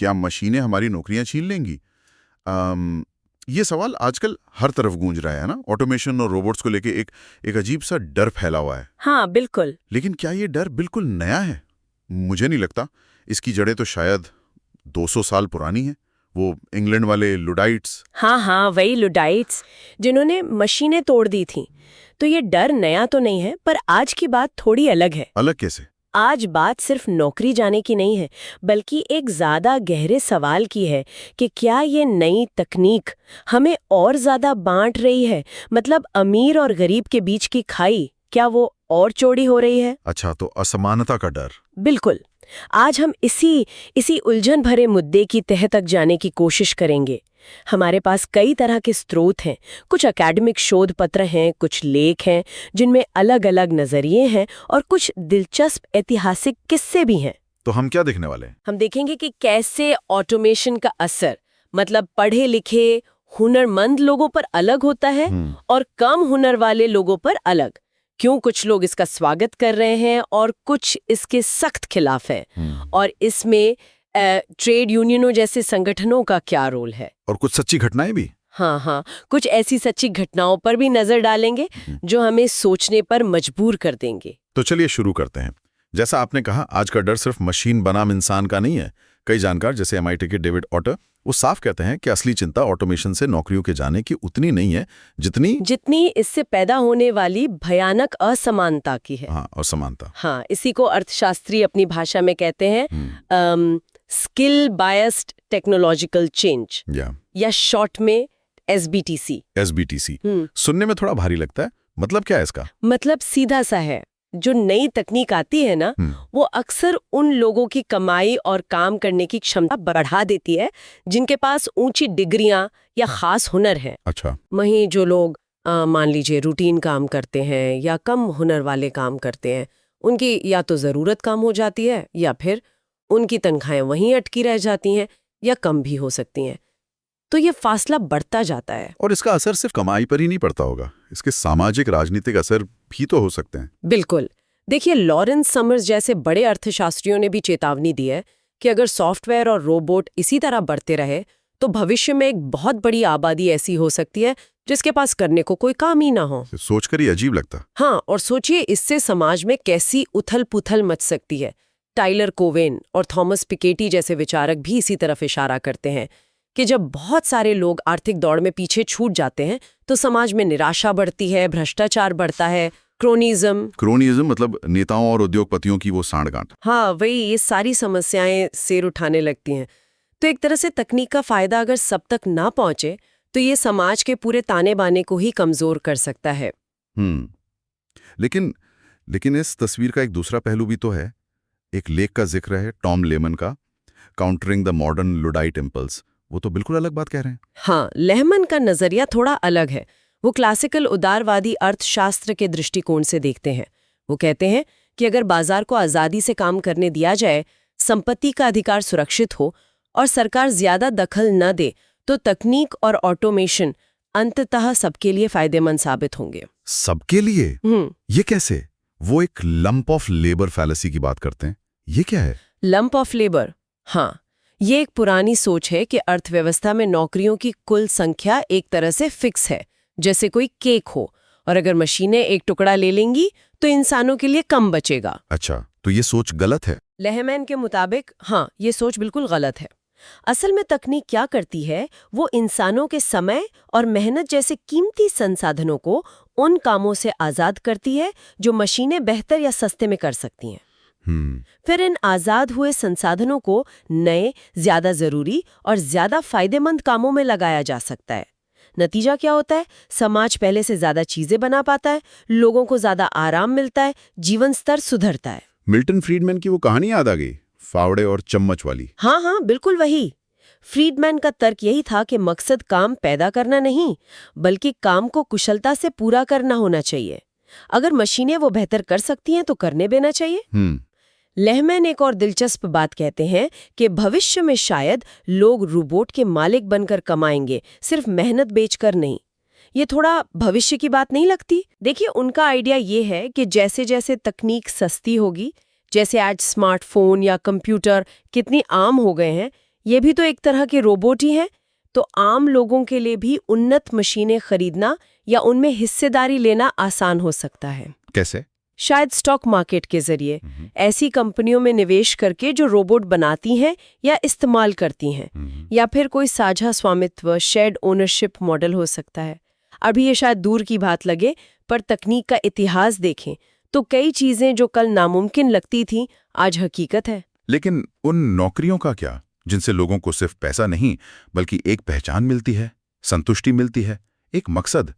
क्या मशीनें हमारी नौकरियां छीन लेंगी? ये सवाल आजकल हर तरफ गूंज रहा है ना। ऑटोमेशन और रोबोट्स को लेके एक अजीब सा डर फैला हुआ है। हाँ बिल्कुल। लेकिन क्या ये डर बिल्कुल नया है? मुझे नहीं लगता। इसकी जड़ें तो शायद 200 साल पुरानी हैं। वो इंग्लैंड वाले लुडाइट्स। हाँ वही लुडाइट्स जिन्होंने मशीनें तोड़ दी थी। तो ये डर नया तो नहीं है, पर आज की बात थोड़ी अलग है। अलग कैसे? आज बात सिर्फ नौकरी जाने की नहीं है, बल्कि एक ज्यादा गहरे सवाल की है कि क्या ये नई तकनीक हमें और ज्यादा बांट रही है? मतलब अमीर और गरीब के बीच की खाई, क्या वो और चौड़ी हो रही है? अच्छा, तो असमानता का डर। बिल्कुल। आज हम इसी उलझन भरे मुद्दे की तह तक जाने की कोशिश करेंगे। हमारे पास कई तरह के स्रोत हैं, कुछ एकेडमिक शोध पत्र हैं, कुछ लेख हैं जिनमें अलग अलग नजरिए हैं, और कुछ दिलचस्प ऐतिहासिक किस्से भी हैं। तो हम क्या देखने वाले हैं? हम देखेंगे कि कैसे ऑटोमेशन का असर, मतलब पढ़े लिखे हुनरमंद लोगों पर अलग होता है और कम हुनर वाले लोगों पर अलग। क्यों कुछ लोग इसका स्वागत कर रहे हैं और कुछ इसके सख्त खिलाफ हैं, और इसमें ट्रेड यूनियनों जैसे संगठनों का क्या रोल है। और कुछ सच्ची घटनाएं भी। हाँ, कुछ ऐसी सच्ची घटनाओं पर भी नजर डालेंगे जो हमें सोचने पर मजबूर कर देंगे। तो चलिए शुरू करते हैं। जैसा आपने कहा, आज का डर सिर्फ मशीन बनाम इंसान का नहीं है। कई जानकार जैसे MIT के डेविड ऑटर, वो साफ कहते हैं कि असली चिंता ऑटोमेशन से नौकरियों के जाने की उतनी नहीं है जितनी इससे पैदा होने वाली भयानक असमानता की है। हाँ, असमानता। हाँ, इसी को अर्थशास्त्री अपनी भाषा में कहते हैं स्किल बायस्ड टेक्नोलॉजिकल चेंज, या शॉर्ट में SBTC। सुनने में थोड़ा भारी लगता है। मतलब क्या है इसका? मतलब सीधा सा है, जो नई तकनीक आती है ना, वो अक्सर उन लोगों की कमाई और काम करने की क्षमता बढ़ा देती है जिनके पास ऊंची डिग्रियां या खास हुनर है। अच्छा। वहीं जो लोग मान लीजिए रूटीन काम करते हैं या कम हुनर वाले काम करते हैं, उनकी या तो ज़रूरत कम हो जाती है या फिर उनकी तनख्वाहें वहीं अटकी रह जाती हैं या कम भी हो सकती हैं। तो ये फासला बढ़ता जाता है। और इसका असर सिर्फ कमाई पर ही नहीं पड़ता होगा, इसके सामाजिक राजनीतिक असर भी तो हो सकते हैं। बिल्कुल। देखिए, लॉरेंस समर्स जैसे बड़े अर्थशास्त्रियों ने भी चेतावनी दी है कि अगर सॉफ्टवेयर और रोबोट इसी तरह बढ़ते रहे तो भविष्य में एक बहुत बड़ी आबादी ऐसी हो सकती है जिसके पास करने को कोई काम ही ना हो। सोचकर ही अजीब लगता। हाँ, और सोचिए इससे समाज में कैसी उथल पुथल मच सकती है। टाइलर कोवेन और थॉमस पिकेटी जैसे विचारक भी इसी तरफ इशारा करते हैं कि जब बहुत सारे लोग आर्थिक दौड़ में पीछे छूट जाते हैं तो समाज में निराशा बढ़ती है, भ्रष्टाचार बढ़ता है, क्रोनिज्म मतलब नेताओं और उद्योगपतियों की वो सांठगांठ। हाँ वही, ये सारी समस्याएं सिर उठाने लगती हैं। तो एक तरह से तकनीक का फायदा अगर सब तक ना पहुंचे तो ये समाज के पूरे ताने बाने को ही कमजोर कर सकता है। लेकिन इस तस्वीर का एक दूसरा पहलू भी तो है। एक लेख का जिक्र है टॉम लेमन का, countering the modern luddite impulse. वो तो बिल्कुल अलग बात कह रहे हैं। हाँ, लेहमन का नजरिया थोड़ा अलग है। वो क्लासिकल उदारवादी अर्थशास्त्र के दृष्टिकोण से देखते हैं। वो कहते हैं कि अगर बाजार को आज़ादी से काम करने दिया जाए, संपत्ति का अधिकार सुरक्षित हो और सरकार ज्यादा दखल न दे, तो तकनीक और ऑटोमेशन अंततः सबके लिए फायदेमंद साबित होंगे। सबके लिए? ये कैसे? वो एक लंप ऑफ लेबर फैलेसी की बात करते हैं। ये क्या है? Lump of labour? हाँ, ये एक पुरानी सोच है कि अर्थव्यवस्था में नौकरियों की कुल संख्या एक तरह से फिक्स है, जैसे कोई केक हो, और अगर मशीनें एक टुकड़ा ले लेंगी तो इंसानों के लिए कम बचेगा। अच्छा, तो ये सोच गलत है? लेहमैन के मुताबिक हाँ, ये सोच बिल्कुल गलत है। असल में तकनीक क्या करती है, वो इंसानों के समय और मेहनत जैसे कीमती संसाधनों को उन कामों से आज़ाद करती है जो मशीनें बेहतर या सस्ते में कर सकती हैं। फिर इन आज़ाद हुए संसाधनों को नए, ज्यादा जरूरी और ज्यादा फायदेमंद कामों में लगाया जा सकता है। नतीजा क्या होता है? समाज पहले से ज्यादा चीजें बना पाता है, लोगों को ज्यादा आराम मिलता है, जीवन स्तर सुधरता है। मिल्टन फ्रीडमैन की वो कहानी याद आ गई, फावड़े और चम्मच वाली। हाँ, बिल्कुल वही। फ्रीडमैन का तर्क यही था कि मकसद काम पैदा करना नहीं, बल्कि काम को कुशलता से पूरा करना होना चाहिए। अगर मशीनें वो बेहतर कर सकती हैं तो करने देना चाहिए। लेहमैन एक और दिलचस्प बात कहते हैं कि भविष्य में शायद लोग रोबोट के मालिक बनकर कमाएंगे, सिर्फ मेहनत बेचकर नहीं। ये थोड़ा भविष्य की बात नहीं लगती? देखिए, उनका आइडिया ये है कि जैसे जैसे तकनीक सस्ती होगी, जैसे आज स्मार्टफोन या कंप्यूटर कितनी आम हो गए हैं, ये भी तो एक तरह के रोबोट ही हैं। तो आम लोगों के लिए भी उन्नत मशीनें खरीदना या उनमें हिस्सेदारी लेना आसान हो सकता है। कैसे? शायद स्टॉक मार्केट के जरिए ऐसी कंपनियों में निवेश करके जो रोबोट बनाती हैं या इस्तेमाल करती हैं, या फिर कोई साझा स्वामित्व शेयर्ड ओनरशिप मॉडल हो सकता है। अभी ये शायद दूर की बात लगे, पर तकनीक का इतिहास देखें तो कई चीजें जो कल नामुमकिन लगती थीं आज हकीकत है। लेकिन उन नौकरियों का क्या, जिनसे लोगों को सिर्फ पैसा नहीं बल्कि एक पहचान मिलती है, संतुष्टि मिलती है, एक मकसद?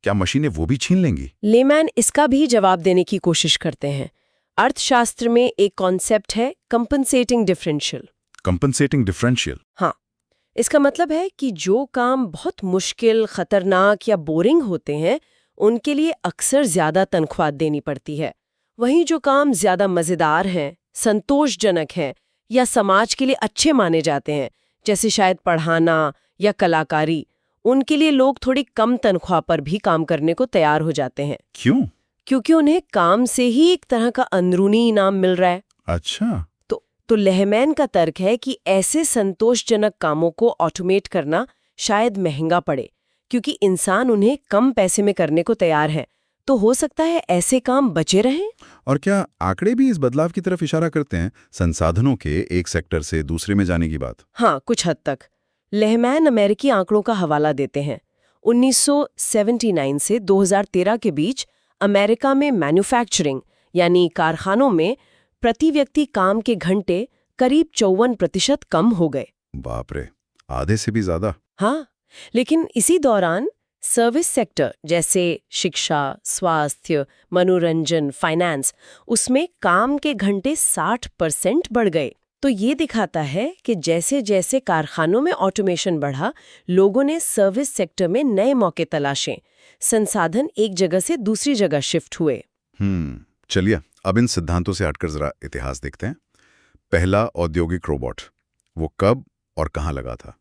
क्या मशीनें वो भी छीन लेंगी? लेमैन इसका भी जवाब देने की कोशिश करते हैं। अर्थशास्त्र में एक कॉन्सेप्ट है कंपनसेटिंग डिफरेंशियल। Compensating differential? हाँ, इसका मतलब है कि जो काम बहुत मुश्किल, खतरनाक या बोरिंग होते हैं उनके लिए अक्सर ज्यादा तनख्वाह देनी पड़ती है। वहीं जो काम ज्यादा मजेदार हैं, संतोषजनक हैं या समाज के लिए अच्छे माने जाते हैं, जैसे शायद पढ़ाना या कलाकारी, उनके लिए लोग थोड़ी कम तनख्वाह पर भी काम करने को तैयार हो जाते हैं। क्यों? क्योंकि उन्हें काम से ही एक तरह का अंदरूनी इनाम मिल रहा है। अच्छा। तो लेहमैन का तर्क है कि ऐसे संतोषजनक कामों को ऑटोमेट करना शायद महंगा पड़े, क्योंकि इंसान उन्हें कम पैसे में करने को तैयार है। तो हो सकता है ऐसे काम बचे रहें। और क्या आंकड़े भी इस बदलाव की तरफ इशारा करते हैं, संसाधनों के एक सेक्टर से दूसरे में जाने की बात? हाँ, कुछ हद तक। लेहमैन अमेरिकी आंकड़ों का हवाला देते हैं। 1979 से 2013 के बीच अमेरिका में मैन्युफैक्चरिंग यानी कारखानों में प्रति व्यक्ति काम के घंटे करीब 54% कम हो गए। बाप रे, आधे से भी ज्यादा। हाँ, लेकिन इसी दौरान सर्विस सेक्टर जैसे शिक्षा, स्वास्थ्य, मनोरंजन, फाइनेंस, उसमें काम के घंटे 60% बढ़ गए। तो ये दिखाता है कि जैसे जैसे कारखानों में ऑटोमेशन बढ़ा, लोगों ने सर्विस सेक्टर में नए मौके तलाशे, संसाधन एक जगह से दूसरी जगह शिफ्ट हुए। चलिए अब इन सिद्धांतों से हटकर जरा इतिहास देखते हैं। पहला औद्योगिक रोबोट, वो कब और कहां लगा था?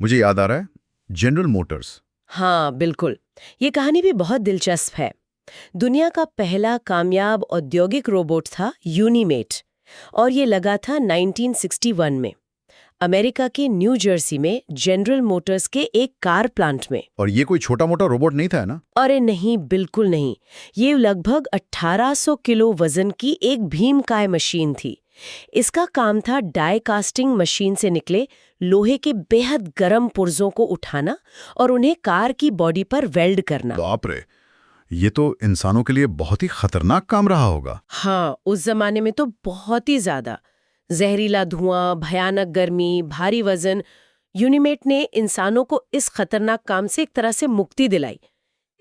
मुझे याद आ रहा है, जनरल मोटर्स। हाँ, बिल्कुल। ये कहानी भी बहुत दिलचस्प है। दुनिया का पहला कामयाब औद्योगिक रोबोट था यूनिमेट, और ये लगा था 1961 में अमेरिका के न्यू जर्सी में जनरल मोटर्स के एक कार प्लांट में। और ये कोई छोटा मोटा रोबोट नहीं था, है ना? अरे नहीं, बिल्कुल नहीं। ये लगभग 1800 किलो वजन की एक भीमकाय मशीन थी। इसका काम था डाई कास्टिंग मशीन से निकले लोहे के बेहद गर्म पुर्जों को उठाना और उन्हें कार की बॉडी पर वेल्ड करना। बाप रे, ये तो इंसानों के लिए बहुत ही खतरनाक काम रहा होगा। हाँ, उस जमाने में तो बहुत ही ज्यादा। जहरीला धुआं, भयानक गर्मी, भारी वजन। यूनिमेट ने इंसानों को इस खतरनाक काम से एक तरह से मुक्ति दिलाई।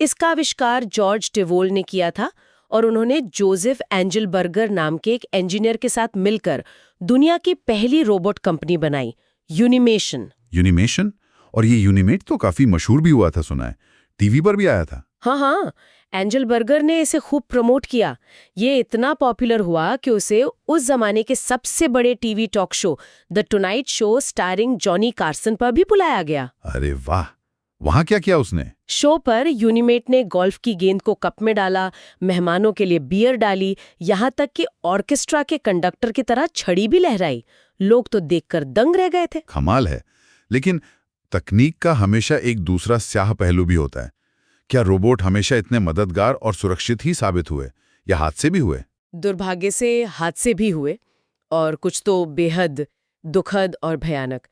इसका आविष्कार जॉर्ज टिवोल ने किया था, और उन्होंने जोसेफ एंजलबर्गर नाम के एक इंजीनियर के साथ मिलकर दुनिया की पहली रोबोट कंपनी बनाई, यूनिमेशन। यूनिमेशन? और ये यूनिमेट तो काफी मशहूर भी हुआ था, सुना है, टीवी पर भी आया था। हाँ, एंजलबर्गर ने इसे खूब प्रमोट किया। ये इतना पॉपुलर हुआ कि उसे उस जमाने के सबसे बड़े TV talk show the tonight show starring Johnny Carson पर भी बुलाया गया। अरे वाह, वहां क्या किया उसने? शो पर यूनिमेट ने गोल्फ की गेंद को कप में डाला, मेहमानों के लिए बियर डाली, यहाँ तक कि ऑर्केस्ट्रा के कंडक्टर की तरह छड़ी भी लहराई। लोग तो देखकर दंग रह गए थे। कमाल है। लेकिन तकनीक का हमेशा एक दूसरा स्याह पहलू भी होता है। क्या रोबोट हमेशा इतने मददगार और सुरक्षित ही साबित हुए, या हादसे भी हुए? दुर्भाग्य से हादसे भी हुए, और कुछ तो बेहद दुखद और भयानक।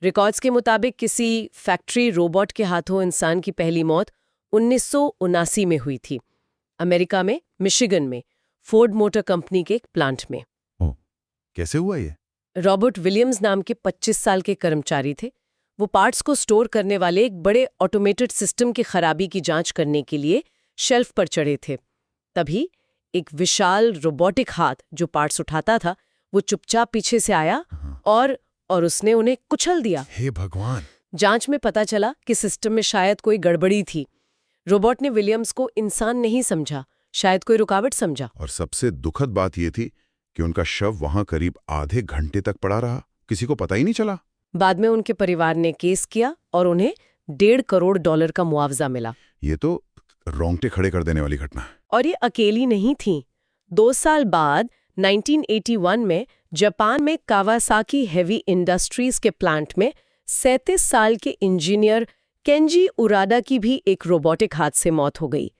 रिकॉर्ड्स के मुताबिक किसी फैक्ट्री रोबोट के हाथों इंसान की पहली मौत 1979 में हुई थी, अमेरिका में मिशिगन में फोर्ड मोटर कंपनी के एक प्लांट में। कैसे हुआ ये? रॉबर्ट विलियम्स नाम के 25 साल के कर्मचारी थे। वो पार्ट्स को स्टोर करने वाले एक बड़े ऑटोमेटेड सिस्टम की खराबी की जांच करने के लिए शेल्फ पर चढ़े थे। तभी एक विशाल रोबोटिक हाथ जो पार्ट्स उठाता था, वो चुपचाप पीछे से आया और उसने उन्हें कुचल दिया। हे भगवान! जांच में पता चला कि सिस्टम में शायद कोई गड़बड़ी थी। रोबोट ने विलियम्स को इंसान नहीं समझा, शायद कोई रुकावट समझा। और सबसे दुखद बात ये थी कि उनका शव वहां करीब आधे घंटे तक पड़ा रहा, किसी को पता ही नहीं चला। बाद में उनके परिवार ने केस किया और उन्हें $1.5 करोड़ का मुआवजा मिला। ये तो रोंगटे खड़े कर देने वाली घटना है। और ये अकेली नहीं थी। 2 साल बाद 1981 में जापान में कावासाकी हेवी इंडस्ट्रीज के प्लांट में 37 साल के इंजीनियर केंजी उराडा की भी एक रोबोटिक हाथ से मौत हो गई।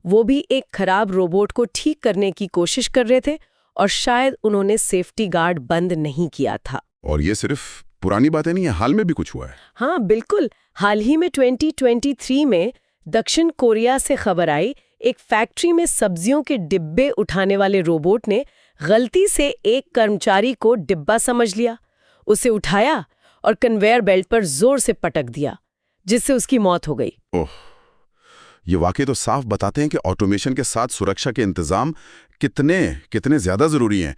वो भी एक खराब रोबोट को ठीक करने की कोशिश कर रहे थे और शायद उन्होंने सेफ्टी गार्ड बंद नहीं किया था। और ये सिर्फ पुरानी बातें नहीं है, हाल में भी कुछ हुआ है। हाँ बिल्कुल, हाल ही में 2023 में दक्षिण कोरिया से खबर आई, एक फैक्ट्री में सब्जियों के डिब्बे उठाने वाले रोबोट ने गलती से एक कर्मचारी को डिब्बा समझ लिया, उसे उठाया और कन्वेयर बेल्ट पर जोर से पटक दिया, जिससे उसकी मौत हो गई। ओह, ये वाकई तो साफ बताते हैं कि ऑटोमेशन के साथ सुरक्षा के इंतजाम कितने ज्यादा जरूरी हैं।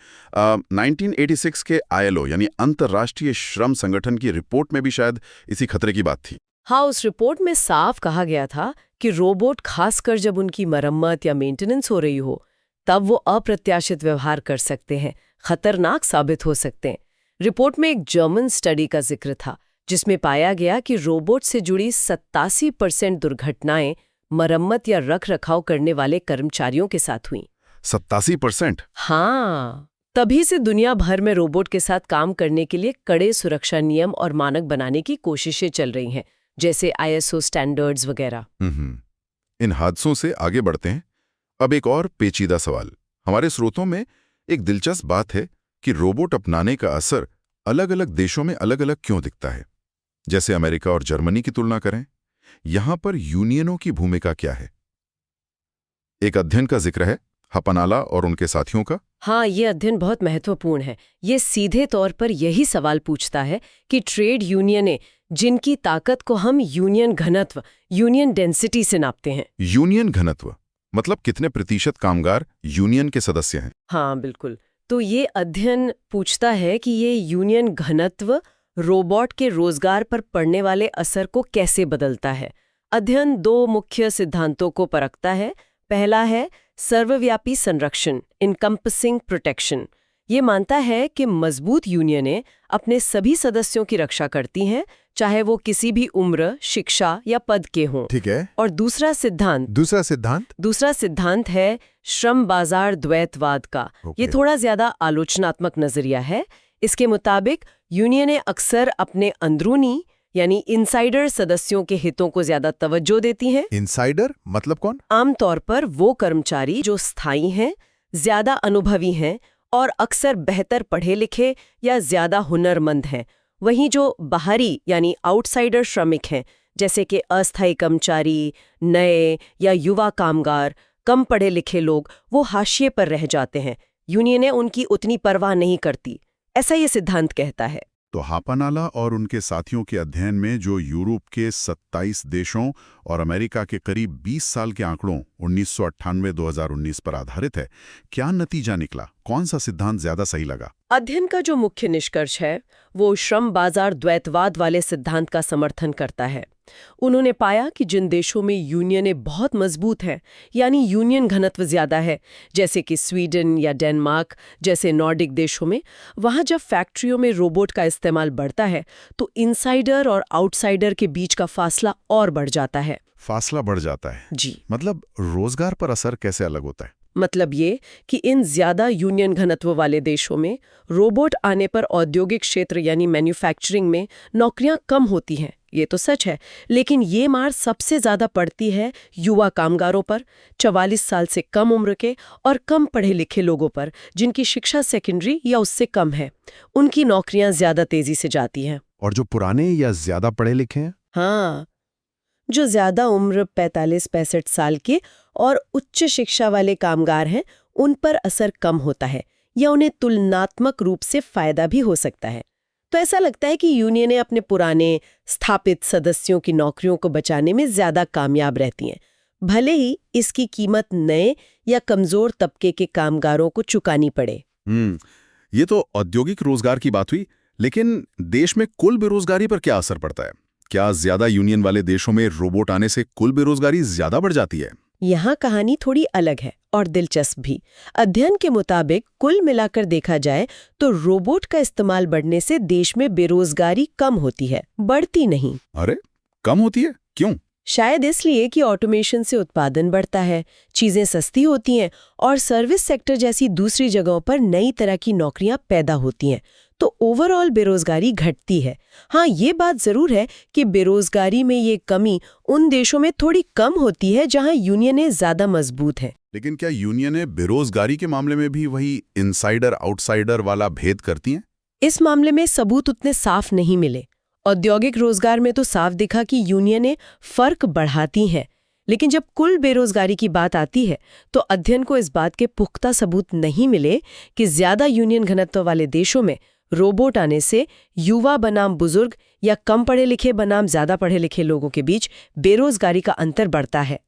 1986 के ILO यानी अंतर्राष्ट्रीय श्रम संगठन की रिपोर्ट में भी शायद इसी खतरे की बात थी। हाँ, उस रिपोर्ट में साफ कहा गया था कि रोबोट खासकर जब उनकी मरम्मत या मेंटेनेंस हो रही हो, तब वो अप्रत्याशित व्यवहार कर सकते हैं, खतरनाक साबित हो सकते हैं। रिपोर्ट में एक जर्मन स्टडी का जिक्र था, जिसमें पाया गया कि रोबोट से जुड़ी 87% दुर्घटनाएं मरम्मत या रख रखाव करने वाले कर्मचारियों के साथ हुई। 87%? हाँ, तभी से दुनिया भर में रोबोट के साथ काम करने के लिए कड़े सुरक्षा नियम और मानक बनाने की कोशिशें चल रही हैं, जैसे ISO स्टैंडर्ड्स वगैरह। इन हादसों से आगे बढ़ते हैं। अब एक और पेचीदा सवाल। हमारे स्रोतों में एक दिलचस्प बात है कि रोबोट अपनाने का असर अलग अलग देशों में अलग अलग क्यों दिखता है। जैसे अमेरिका और जर्मनी की तुलना करें, यहां पर यूनियनों की भूमिका क्या है? एक अध्ययन का जिक्र है हपनाला और उनके साथियों का। हाँ, ये अध्ययन बहुत महत्वपूर्ण है। ये सीधे तौर पर यही सवाल पूछता है कि ट्रेड यूनियनें, जिनकी ताकत को हम यूनियन घनत्व, यूनियन डेंसिटी से नापते हैं। यूनियन घनत्व मतलब कितने प्रतिशत कामगार यूनियन के सदस्य हैं? हाँ बिल्कुल। तो ये अध्ययन पूछता है कि ये यूनियन घनत्व रोबोट के रोजगार पर पड़ने वाले असर को कैसे बदलता है। अध्ययन 2 मुख्य सिद्धांतों को परखता है। पहला है सर्वव्यापी संरक्षण, इनकम्पसिंग प्रोटेक्शन। ये मानता है कि मजबूत यूनियनें अपने सभी सदस्यों की रक्षा करती हैं, चाहे वो किसी भी उम्र, शिक्षा या पद के हों। ठीक है। और दूसरा सिद्धांत है श्रम बाजार द्वैतवाद का। ये थोड़ा ज्यादा आलोचनात्मक नजरिया है। इसके मुताबिक यूनियनें अक्सर अपने अंदरूनी यानी इनसाइडर सदस्यों के हितों को ज्यादा तवज्जो देती हैं। इनसाइडर मतलब कौन? आमतौर पर वो कर्मचारी जो स्थायी हैं, ज्यादा अनुभवी हैं और अक्सर बेहतर पढ़े लिखे या ज्यादा हुनरमंद हैं। वहीं जो बाहरी यानी आउटसाइडर श्रमिक हैं, जैसे कि अस्थायी कर्मचारी, नए या युवा कामगार, कम पढ़े लिखे लोग, वो हाशिए पर रह जाते हैं। यूनियनें उनकी उतनी परवाह नहीं करती, ऐसा ये सिद्धांत कहता है। तो हापानाला और उनके साथियों के अध्ययन में जो यूरोप के 27 देशों और अमेरिका के करीब 20 साल के आंकड़ों 1998-2019 पर आधारित है, क्या नतीजा निकला? कौन सा सिद्धांत ज्यादा सही लगा? अध्ययन का जो मुख्य निष्कर्ष है वो श्रम बाजार द्वैतवाद वाले सिद्धांत का समर्थन करता है। उन्होंने पाया कि जिन देशों में यूनियनें बहुत मजबूत हैं, यानी यूनियन घनत्व ज्यादा है, जैसे कि स्वीडन या डेनमार्क जैसे नॉर्डिक देशों में, वहां जब फैक्ट्रियों में रोबोट का इस्तेमाल बढ़ता है तो इनसाइडर और आउटसाइडर के बीच का फासला और बढ़ जाता है। फासला बढ़ जाता है जी। मतलब रोजगार पर असर कैसे अलग होता है? मतलब ये कि इन ज्यादा यूनियन घनत्व वाले देशों में रोबोट आने पर औद्योगिक क्षेत्र यानी मैन्युफैक्चरिंग में नौकरियां कम होती हैं, ये तो सच है, लेकिन ये मार सबसे ज्यादा पड़ती है युवा कामगारों पर, 44 साल से कम उम्र के और कम पढ़े लिखे लोगों पर, जिनकी शिक्षा सेकेंडरी या उससे कम है। उनकी नौकरियां ज्यादा तेजी से जाती हैं। और जो पुराने या ज्यादा पढ़े लिखे हैं? हाँ, जो ज्यादा उम्र 45-65 साल के और उच्च शिक्षा वाले कामगार हैं, उन पर असर कम होता है या उन्हें तुलनात्मक रूप से फायदा भी हो सकता है। तो ऐसा लगता है कि यूनियनें अपने पुराने स्थापित सदस्यों की नौकरियों को बचाने में ज्यादा कामयाब रहती हैं, भले ही इसकी कीमत नए या कमजोर तबके के कामगारों को चुकानी पड़े। ये तो औद्योगिक रोजगार की बात हुई, लेकिन देश में कुल बेरोजगारी पर क्या असर पड़ता है? क्या ज्यादा यूनियन वाले देशों में रोबोट आने से कुल बेरोजगारी ज्यादा बढ़ जाती है? यहाँ कहानी थोड़ी अलग है और दिलचस्प भी। अध्ययन के मुताबिक कुल मिलाकर देखा जाए तो रोबोट का इस्तेमाल बढ़ने से देश में बेरोजगारी कम होती है, बढ़ती नहीं। अरे, कम होती है? क्यों? शायद इसलिए कि ऑटोमेशन से उत्पादन बढ़ता है, चीजें सस्ती होती हैं और सर्विस सेक्टर जैसी दूसरी जगहों पर नई तरह की नौकरियां पैदा होती हैं, तो ओवरऑल बेरोजगारी घटती है। हाँ, ये बात जरूर है कि बेरोजगारी में ये कमी उन देशों में थोड़ी कम होती है जहां यूनियनें ज्यादा मजबूत हैं। लेकिन क्या यूनियनें बेरोजगारी के मामले में भी वही इनसाइडर आउटसाइडर वाला भेद करती हैं? इस मामले में सबूत उतने साफ नहीं मिले। औद्योगिक रोजगार में तो साफ दिखा कि यूनियनें फर्क बढ़ाती हैं, लेकिन जब कुल बेरोजगारी की बात आती है तो अध्ययन को इस बात के पुख्ता सबूत नहीं मिले कि ज्यादा यूनियन घनत्व वाले देशों में रोबोट आने से युवा बनाम बुजुर्ग या कम पढ़े लिखे बनाम ज्यादा पढ़े लिखे लोगों के बीच बेरोजगारी का अंतर बढ़ता है।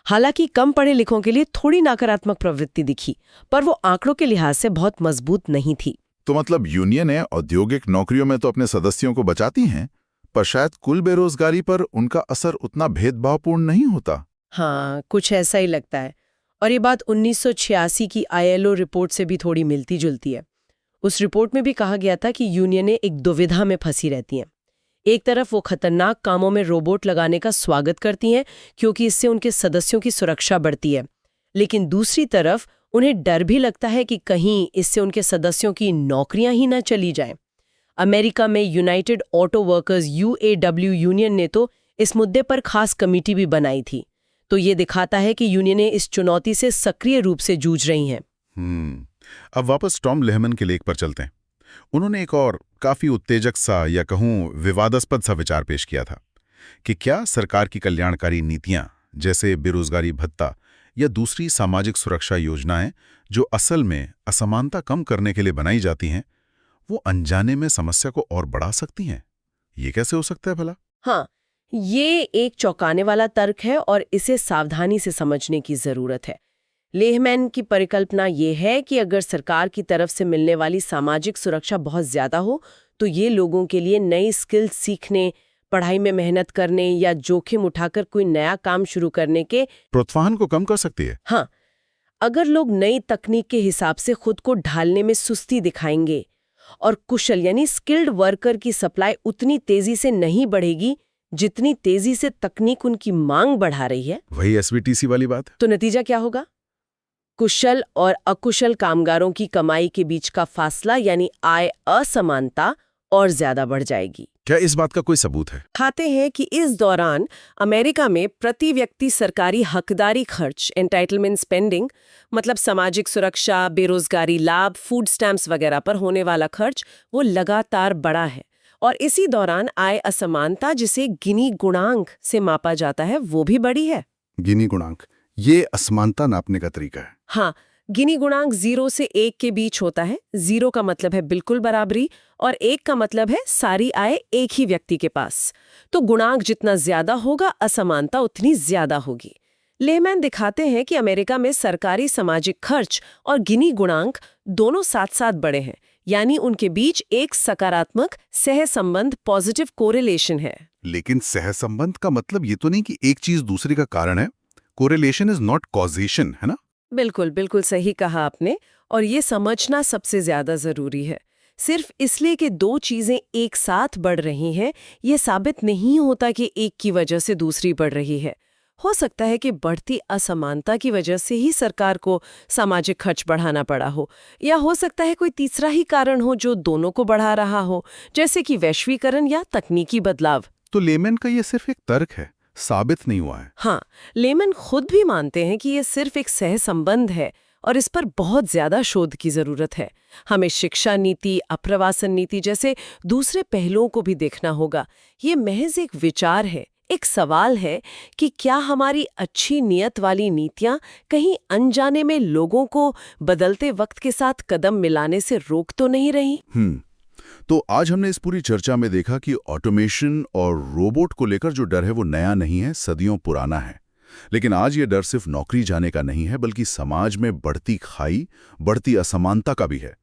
हालांकि कम पढ़े लिखों के लिए थोड़ी नकारात्मक प्रवृत्ति दिखी, पर वो आंकड़ों के लिहाज से बहुत मजबूत नहीं थी। तो मतलब यूनियनें औद्योगिक नौकरियों में तो अपने सदस्यों को बचाती हैं, पर शायद कुल बेरोजगारी पर उनका असर उतना भेदभावपूर्ण नहीं होता। हाँ, कुछ ऐसा ही लगता है। और ये बात 1986 की ILO रिपोर्ट से भी थोड़ी मिलती जुलती है। उस रिपोर्ट में भी कहा गया था कि यूनियनें एक दुविधा में फंसी रहती हैं। एक तरफ वो खतरनाक कामों में रोबोट लगाने का स्वागत करती हैं क्योंकि इससे उनके सदस्यों की सुरक्षा बढ़ती है, लेकिन दूसरी तरफ उन्हें डर भी लगता है कि कहीं इससे उनके सदस्यों की नौकरियां ही न चली जाएं। अमेरिका में United auto workers UAW union ने तो इस मुद्दे पर खास कमेटी भी बनाई थी। तो ये दिखाता है कि यूनियनें इस चुनौती से सक्रिय रूप से जूझ रही हैं। अब वापस टॉम लेहमन के लेख पर चलते हैं। उन्होंने एक और काफी उत्तेजक सा या कहूं विवादास्पद सा विचार पेश किया था कि क्या सरकार की कल्याणकारी नीतियां जैसे बेरोजगारी भत्ता या दूसरी सामाजिक सुरक्षा योजनाएं जो असल में असमानता कम करने के लिए बनाई जाती हैं, वो अनजाने में समस्या को और बढ़ा सकती हैं। ये कैसे हो सकता है भला? हाँ, ये एक चौंकाने वाला तर्क है और इसे सावधानी से समझने की जरूरत है। लेहमैन की परिकल्पना ये है कि अगर सरकार की तरफ से मिलने वाली सामाजिक सुरक्षा बहुत ज्यादा हो तो ये लोगों के लिए नई स्किल सीखने, पढ़ाई में मेहनत करने या जोखिम उठाकर कोई नया काम शुरू करने के प्रोत्साहन को कम कर सकती है। हाँ, अगर लोग नई तकनीक के हिसाब से खुद को ढालने में सुस्ती दिखाएंगे और कुशल यानी स्किल्ड वर्कर की सप्लाई उतनी तेजी से नहीं बढ़ेगी जितनी तेजी से तकनीक उनकी मांग बढ़ा रही है, वही SVTC वाली बात है। तो नतीजा क्या होगा? कुशल और अकुशल कामगारों की कमाई के बीच का फासला यानी आय असमानता और ज्यादा बढ़ जाएगी। क्या इस बात का कोई सबूत है? खाते हैं कि इस दौरान अमेरिका में प्रति व्यक्ति सरकारी हकदारी खर्च एंटाइटलमेंट स्पेंडिंग, मतलब सामाजिक सुरक्षा, बेरोजगारी लाभ, फूड स्टैम्प्स वगैरह पर होने वाला खर्च, वो लगातार बढ़ा है। और इसी दौरान आय असमानता, जिसे गिनी गुणांक से मापा जाता है, वो भी बढ़ी है। गिनी गुणांक, ये असमानता नापने का तरीका है। हाँ, गिनी गुणांक 0 से 1 के बीच होता है। 0 का मतलब है बिल्कुल बराबरी और 1 का मतलब है सारी आय एक ही व्यक्ति के पास। तो गुणांक जितना ज्यादा होगा, असमानता उतनी ज्यादा होगी। लेहमैन दिखाते हैं कि अमेरिका में सरकारी सामाजिक खर्च और गिनी गुणांक दोनों साथ साथ बढ़े हैं, यानी उनके बीच एक सकारात्मक सहसंबंध, पॉजिटिव कोरिलेशन है। लेकिन सहसंबंध का मतलब ये तो नहीं कि एक चीज दूसरे का कारण है। कोरिलेशन इज नॉट कॉजेशन, है ना? बिल्कुल बिल्कुल सही कहा आपने, और ये समझना सबसे ज्यादा जरूरी है। सिर्फ इसलिए कि दो चीजें एक साथ बढ़ रही हैं, ये साबित नहीं होता कि एक की वजह से दूसरी बढ़ रही है। हो सकता है कि बढ़ती असमानता की वजह से ही सरकार को सामाजिक खर्च बढ़ाना पड़ा हो, या हो सकता है कोई तीसरा ही कारण हो जो दोनों को बढ़ा रहा हो, जैसे कि वैश्वीकरण या तकनीकी बदलाव। तो लेमैन का ये सिर्फ एक तर्क है, साबित नहीं हुआ है। हाँ, लेमैन खुद भी मानते हैं कि ये सिर्फ एक सहसंबंध है और इस पर बहुत ज्यादा शोध की जरूरत है। हमें शिक्षा नीति, अप्रवासन नीति जैसे दूसरे पहलुओं को भी देखना होगा। ये महज एक विचार है, एक सवाल है कि क्या हमारी अच्छी नियत वाली नीतियां कहीं अनजाने में लोगों को बदलते वक्त के साथ कदम मिलाने से रोक तो नहीं रही? तो आज हमने इस पूरी चर्चा में देखा कि ऑटोमेशन और रोबोट को लेकर जो डर है वो नया नहीं है, सदियों पुराना है। लेकिन आज ये डर सिर्फ नौकरी जाने का नहीं है, बल्कि समाज में बढ़ती खाई, बढ़ती असमानता का भी है।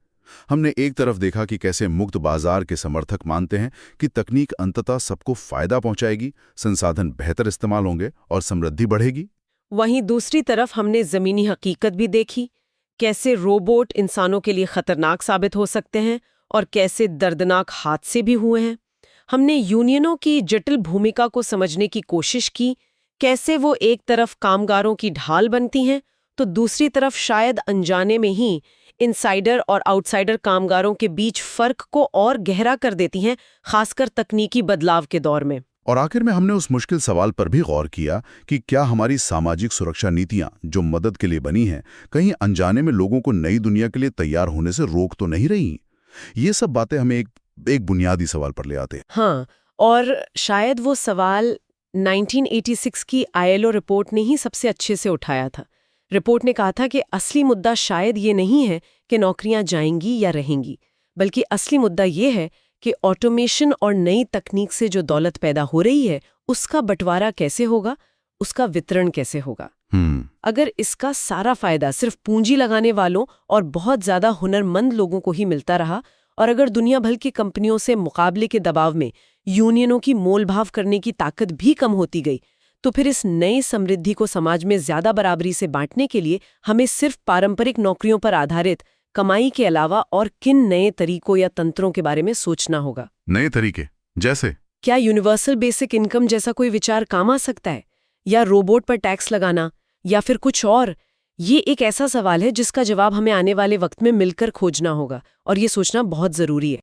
हमने एक तरफ देखा कि कैसे मुक्त बाजार के समर्थक मानते हैं कि तकनीक अंततः सबको फायदा पहुंचाएगी, संसाधन बेहतर इस्तेमाल होंगे और समृद्धि बढ़ेगी। वहीं दूसरी तरफ हमने ज़मीनी हकीकत भी देखी, कैसे रोबोट इंसानों के लिए खतरनाक साबित हो सकते हैं और कैसे दर्दनाक हादसे भी हुए हैं। हमने यूनियनों की जटिल भूमिका को समझने की कोशिश की, कैसे वो एक तरफ कामगारों की ढाल बनती हैं तो दूसरी तरफ शायद अनजाने में ही इनसाइडर और आउटसाइडर कामगारों के बीच फर्क को और गहरा कर देती हैं, खासकर तकनीकी बदलाव के दौर में। और आखिर में हमने उस मुश्किल सवाल पर भी गौर किया कि क्या हमारी सामाजिक सुरक्षा नीतियां जो मदद के लिए बनी हैं, कहीं अनजाने में लोगों को नई दुनिया के लिए तैयार होने से रोक तो नहीं रही। ये सब बातें हमें एक बुनियादी सवाल पर ले आते हैं। हाँ, और शायद वो सवाल 1986 की ILO रिपोर्ट ने ही सबसे अच्छे से उठाया था। रिपोर्ट ने कहा था कि असली मुद्दा शायद ये नहीं है कि नौकरियां जाएंगी या रहेंगी, बल्कि असली मुद्दा ये है कि ऑटोमेशन और नई तकनीक से जो दौलत पैदा हो रही है उसका बंटवारा कैसे होगा, उसका वितरण कैसे होगा। अगर इसका सारा फायदा सिर्फ पूंजी लगाने वालों और बहुत ज्यादा हुनरमंद लोगों को ही मिलता रहा, और अगर दुनिया भर की कंपनियों से मुकाबले के दबाव में यूनियनों की मोलभाव करने की ताकत भी कम होती गई, तो फिर इस नई समृद्धि को समाज में ज्यादा बराबरी से बांटने के लिए हमें सिर्फ पारंपरिक नौकरियों पर आधारित कमाई के अलावा और किन नए तरीकों या तंत्रों के बारे में सोचना होगा। नए तरीके जैसे क्या यूनिवर्सल बेसिक इनकम जैसा कोई विचार काम आ सकता है, या रोबोट पर टैक्स लगाना, या फिर कुछ और? ये एक ऐसा सवाल है जिसका जवाब हमें आने वाले वक्त में मिलकर खोजना होगा, और ये सोचना बहुत जरूरी है।